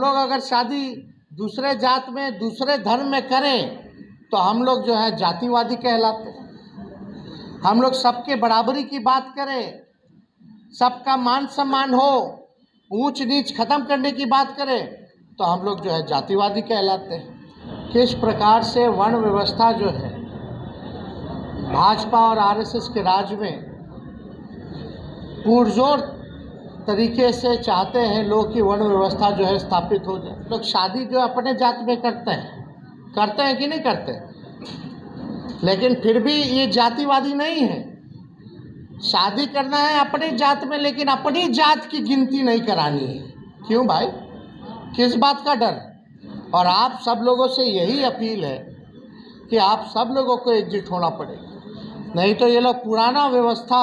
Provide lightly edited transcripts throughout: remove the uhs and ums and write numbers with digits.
लोग अगर शादी दूसरे जात में दूसरे धर्म में करें तो हम लोग जो है जातिवादी कहलाते हैं। हम लोग सबके बराबरी की बात करें, सबका मान सम्मान हो, ऊंच नीच खत्म करने की बात करें तो हम लोग जो है जातिवादी कहलाते हैं। किस प्रकार से वर्ण व्यवस्था जो है भाजपा और आरएसएस के राज में पुरजोर तरीके से चाहते हैं लोग कि वर्ण व्यवस्था जो है स्थापित हो जाए। लोग शादी जो अपने जात में करते हैं कि नहीं करते, लेकिन फिर भी ये जातिवादी नहीं है। शादी करना है अपनी जात में, लेकिन अपनी जात की गिनती नहीं करानी है। क्यों भाई, किस बात का डर? और आप सब लोगों से यही अपील है कि आप सब लोगों को एकजुट होना पड़ेगा, नहीं तो ये लोग पुराना व्यवस्था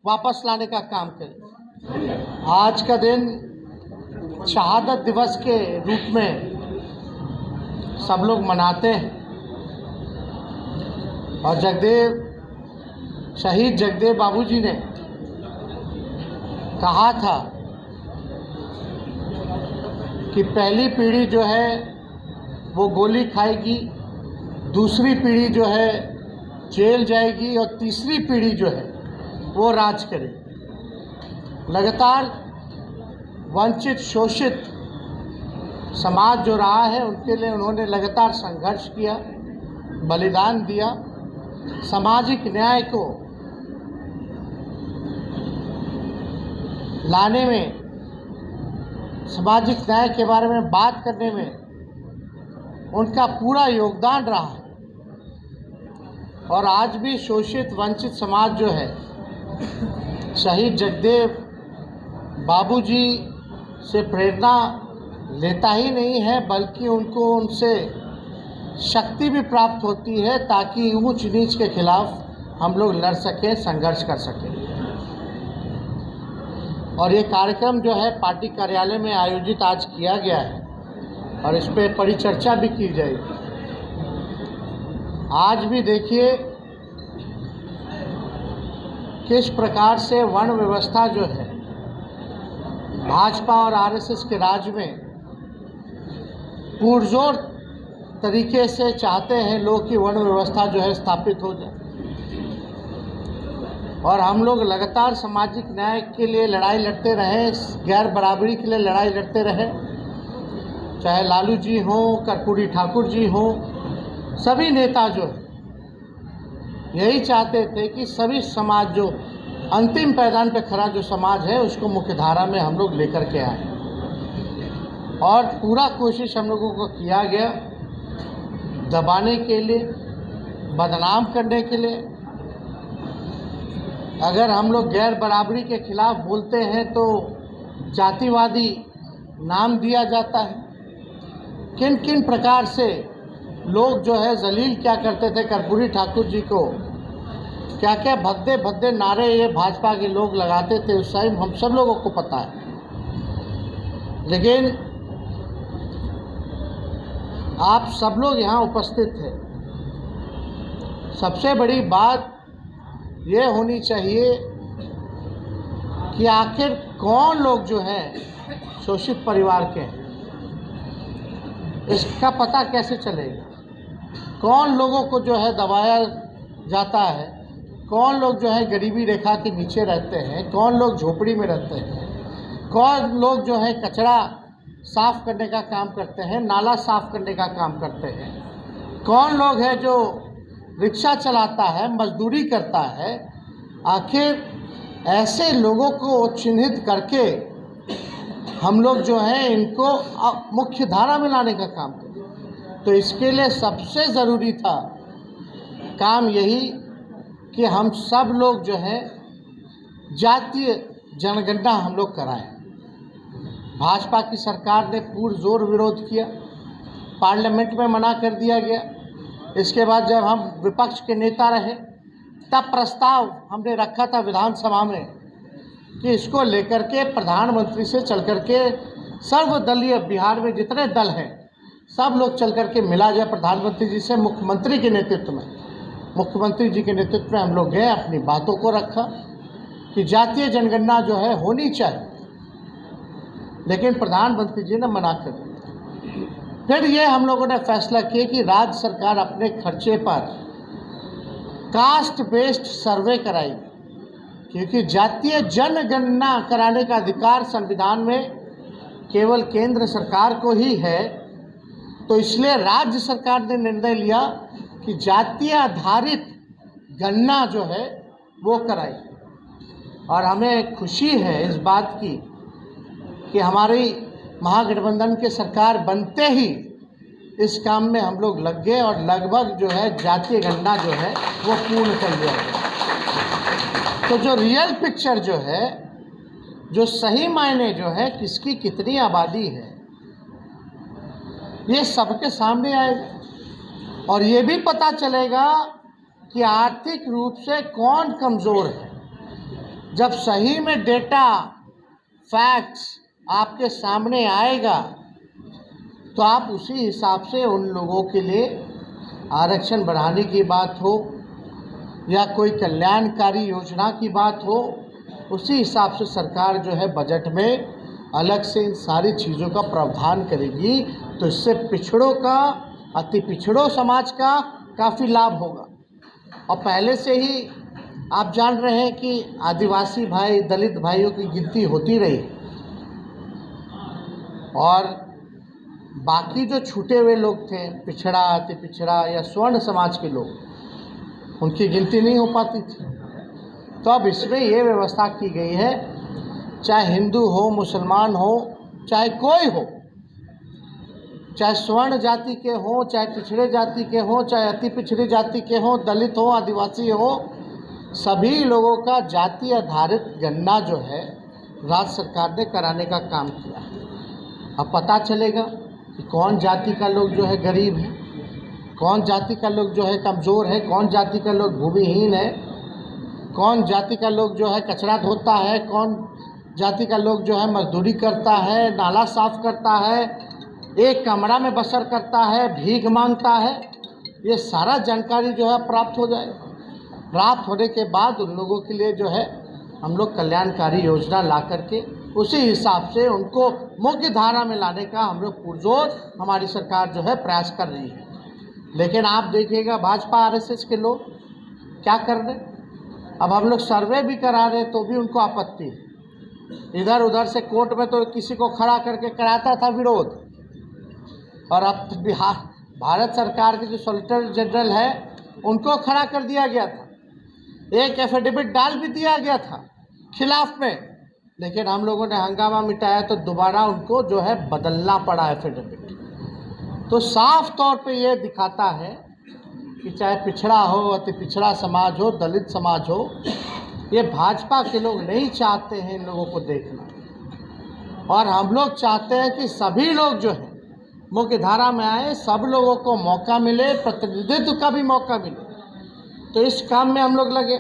वापस लाने का काम करें। आज का दिन शहादत दिवस के रूप में सब लोग मनाते हैं और शहीद जगदेव बाबूजी ने कहा था कि पहली पीढ़ी जो है वो गोली खाएगी, दूसरी पीढ़ी जो है जेल जाएगी और तीसरी पीढ़ी जो है वो राज करेगी। लगातार वंचित शोषित समाज जो रहा है उनके लिए उन्होंने लगातार संघर्ष किया, बलिदान दिया। सामाजिक न्याय को लाने में, सामाजिक न्याय के बारे में बात करने में उनका पूरा योगदान रहा है। और आज भी शोषित वंचित समाज जो है शहीद जगदेव बाबूजी से प्रेरणा लेता ही नहीं है, बल्कि उनको उनसे शक्ति भी प्राप्त होती है ताकि ऊंच नीच के खिलाफ हम लोग लड़ सकें, संघर्ष कर सकें। और ये कार्यक्रम जो है पार्टी कार्यालय में आयोजित आज किया गया है और इस पर परिचर्चा भी की जाएगी। आज भी देखिए किस प्रकार से वर्ण व्यवस्था जो है भाजपा और आरएसएस के राज में पुरजोर तरीके से चाहते हैं लोग कि वर्ण व्यवस्था जो है स्थापित हो जाए। और हम लोग लगातार सामाजिक न्याय के लिए लड़ाई लड़ते रहे, गैर बराबरी के लिए लड़ाई लड़ते रहे, चाहे लालू जी हों, कर्पूरी ठाकुर जी हों, सभी नेता जो है यही चाहते थे कि सभी समाज जो अंतिम पैदान पे खड़ा जो समाज है उसको मुख्यधारा में हम लोग लेकर के आए। और पूरा कोशिश हम लोगों को किया गया दबाने के लिए, बदनाम करने के लिए। अगर हम लोग गैर बराबरी के खिलाफ बोलते हैं तो जातिवादी नाम दिया जाता है। किन किन प्रकार से लोग जो है जलील क्या करते थे कर्पूरी ठाकुर जी को, क्या क्या भद्दे भद्दे नारे ये भाजपा के लोग लगाते थे उस टाइम, हम सब लोगों को पता है। लेकिन आप सब लोग यहाँ उपस्थित थे। सबसे बड़ी बात ये होनी चाहिए कि आखिर कौन लोग जो हैं शोषित परिवार के हैं, इसका पता कैसे चलेगा? कौन लोगों को जो है दबाया जाता है, कौन लोग जो है गरीबी रेखा के नीचे रहते हैं, कौन लोग झोपड़ी में रहते हैं, कौन लोग जो है कचरा साफ़ करने का काम करते हैं, नाला साफ़ करने का काम करते हैं, कौन लोग है जो रिक्शा चलाता है, मजदूरी करता है। आखिर ऐसे लोगों को चिन्हित करके हम लोग जो हैं इनको मुख्य धारा में लाने का काम करें। तो इसके लिए सबसे ज़रूरी था काम यही कि हम सब लोग जो हैं जातीय जनगणना हम लोग कराएं। भाजपा की सरकार ने पुरजोर विरोध किया, पार्लियामेंट में मना कर दिया गया। इसके बाद जब हम विपक्ष के नेता रहे तब प्रस्ताव हमने रखा था विधानसभा में कि इसको लेकर के प्रधानमंत्री से चल कर के सर्वदलीय, बिहार में जितने दल हैं सब लोग चल कर के मिला जाए प्रधानमंत्री जी से। मुख्यमंत्री के नेतृत्व में, मुख्यमंत्री जी के नेतृत्व में हम लोग गए, अपनी बातों को रखा कि जातीय जनगणना जो है होनी चाहिए। लेकिन प्रधानमंत्री जी ने मना कर दिया। फिर ये हम लोगों ने फैसला किया कि राज्य सरकार अपने खर्चे पर कास्ट बेस्ड सर्वे कराएगी, क्योंकि जातीय जनगणना कराने का अधिकार संविधान में केवल केंद्र सरकार को ही है। तो इसलिए राज्य सरकार ने निर्णय लिया कि जातीय आधारित गणना जो है वो कराई। और हमें खुशी है इस बात की कि हमारी महागठबंधन की सरकार बनते ही इस काम में हम लोग लग गए और लगभग जो है जातीय गणना जो है वो पूर्ण कर लिया गया। तो जो रियल पिक्चर जो है, जो सही मायने जो है किसकी कितनी आबादी है, ये सबके सामने आएगा। और ये भी पता चलेगा कि आर्थिक रूप से कौन कमज़ोर है। जब सही में डेटा फैक्ट्स आपके सामने आएगा तो आप उसी हिसाब से उन लोगों के लिए आरक्षण बढ़ाने की बात हो या कोई कल्याणकारी योजना की बात हो, उसी हिसाब से सरकार जो है बजट में अलग से इन सारी चीज़ों का प्रावधान करेगी। तो इससे पिछड़ों का, अति पिछड़ों समाज का काफ़ी लाभ होगा। और पहले से ही आप जान रहे हैं कि आदिवासी भाई, दलित भाइयों की गिनती होती रही और बाकी जो छूटे हुए लोग थे, पिछड़ा, अति पिछड़ा या स्वर्ण समाज के लोग, उनकी गिनती नहीं हो पाती थी। तो अब इसमें ये व्यवस्था की गई है, चाहे हिंदू हो, मुसलमान हो, चाहे कोई हो, चाहे स्वर्ण जाति के हो, चाहे पिछड़े जाति के हो, चाहे अति पिछड़ी जाति के हो, दलित हो, आदिवासी हो, सभी लोगों का जाति आधारित गणना जो है राज्य सरकार ने कराने का काम किया है। अब पता चलेगा कि कौन जाति का लोग जो है गरीब है, कौन जाति का लोग जो है कमज़ोर है, कौन जाति का लोग भूमिहीन है, कौन जाति का लोग जो है कचरा धोता है, कौन जाति का लोग जो है मजदूरी करता है, नाला साफ करता है, एक कमरा में बसर करता है, भीख मांगता है। ये सारा जानकारी जो है प्राप्त हो जाएगा। प्राप्त होने के बाद उन लोगों के लिए जो है हम लोग कल्याणकारी योजना ला करके उसी हिसाब से उनको मुख्य धारा में लाने का हम लोग पुरजोर हमारी सरकार जो है प्रयास कर रही है। लेकिन आप देखिएगा भाजपा आरएसएस के लोग क्या कर रहे हैं। अब हम लोग सर्वे भी करा रहे तो भी उनको आपत्ति है। इधर उधर से कोर्ट में तो किसी को खड़ा करके कराता था विरोध, और अब भारत सरकार के जो सॉलिसिटर जनरल है उनको खड़ा कर दिया गया था, एक एफिडेविट डाल भी दिया गया था खिलाफ में। लेकिन हम लोगों ने हंगामा मिटाया तो दोबारा उनको जो है बदलना पड़ा एफिडेविट। तो साफ तौर पे ये दिखाता है कि चाहे पिछड़ा हो, अति पिछड़ा समाज हो, दलित समाज हो, ये भाजपा के लोग नहीं चाहते हैं इन लोगों को देखना। और हम लोग चाहते हैं कि सभी लोग जो है मुख्य धारा में आए, सब लोगों को मौका मिले, प्रतिनिधित्व का भी मौका मिले। तो इस काम में हम लोग लगे।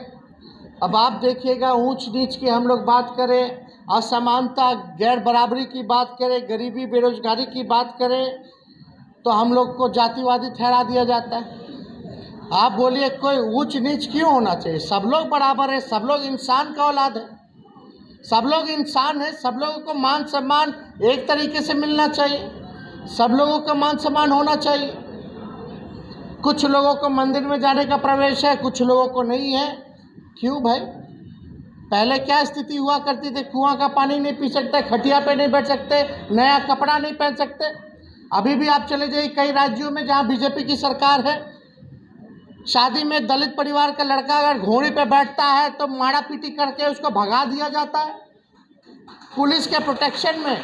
अब आप देखिएगा, ऊंच नीच की हम लोग बात करें, असमानता, गैर बराबरी की बात करें, गरीबी बेरोजगारी की बात करें, तो हम लोग को जातिवादी ठहरा दिया जाता है। आप बोलिए कोई ऊंच नीच क्यों होना चाहिए? सब लोग बराबर है, सब लोग इंसान का औलाद है, सब लोग इंसान है, सब लोगों को मान सम्मान एक तरीके से मिलना चाहिए, सब लोगों का मान सम्मान होना चाहिए। कुछ लोगों को मंदिर में जाने का प्रवेश है, कुछ लोगों को नहीं है। क्यों भाई? पहले क्या स्थिति हुआ करती थी? कुआं का पानी नहीं पी सकते, खटिया पे नहीं बैठ सकते, नया कपड़ा नहीं पहन सकते। अभी भी आप चले जाइए कई राज्यों में जहां बीजेपी की सरकार है, शादी में दलित परिवार का लड़का अगर घोड़ी पे बैठता है तो मारा पीटी करके उसको भगा दिया जाता है। पुलिस के प्रोटेक्शन में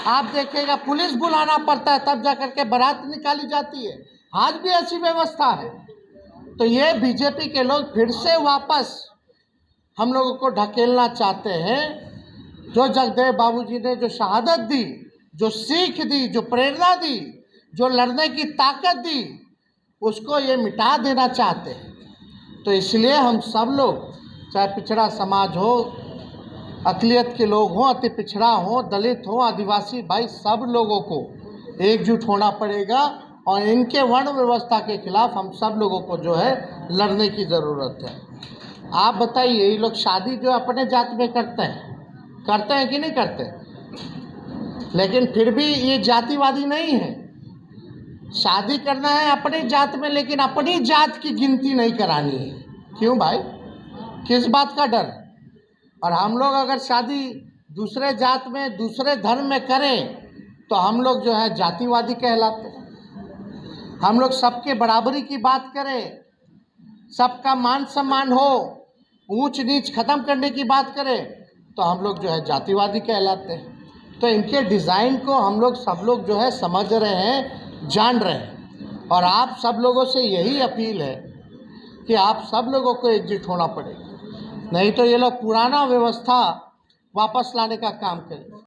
आप देखिएगा, पुलिस बुलाना पड़ता है तब जा करके बारात निकाली जाती है। आज भी ऐसी व्यवस्था है। तो ये बीजेपी के लोग फिर से वापस हम लोगों को ढकेलना चाहते हैं। जो जगदेव बाबूजी ने जो शहादत दी, जो सीख दी, जो प्रेरणा दी, जो लड़ने की ताकत दी, उसको ये मिटा देना चाहते हैं। तो इसलिए हम सब लोग, चाहे पिछड़ा समाज हो, अक़लियत के लोग हों, अति पिछड़ा हो, दलित हो, आदिवासी भाई, सब लोगों को एकजुट होना पड़ेगा और इनके वर्ण व्यवस्था के खिलाफ हम सब लोगों को जो है लड़ने की ज़रूरत है। आप बताइए, ये लोग शादी जो अपने जात में करते हैं कि नहीं करते? लेकिन फिर भी ये जातिवादी नहीं है। शादी करना है अपनी जात में, लेकिन अपनी जात की गिनती नहीं करानी है। क्यों भाई, किस बात का डर? और हम लोग अगर शादी दूसरे जात में, दूसरे धर्म में करें तो हम लोग जो है जातिवादी कहलाते हैं। हम लोग सबके बराबरी की बात करें, सबका मान सम्मान हो, ऊंच नीच खत्म करने की बात करें तो हम लोग जो है जातिवादी कहलाते हैं। तो इनके डिज़ाइन को हम लोग सब लोग जो है समझ रहे हैं, जान रहे हैं। और आप सब लोगों से यही अपील है कि आप सब लोगों को एकजुट होना पड़ेगा, नहीं तो ये लोग पुराना व्यवस्था वापस लाने का काम करें।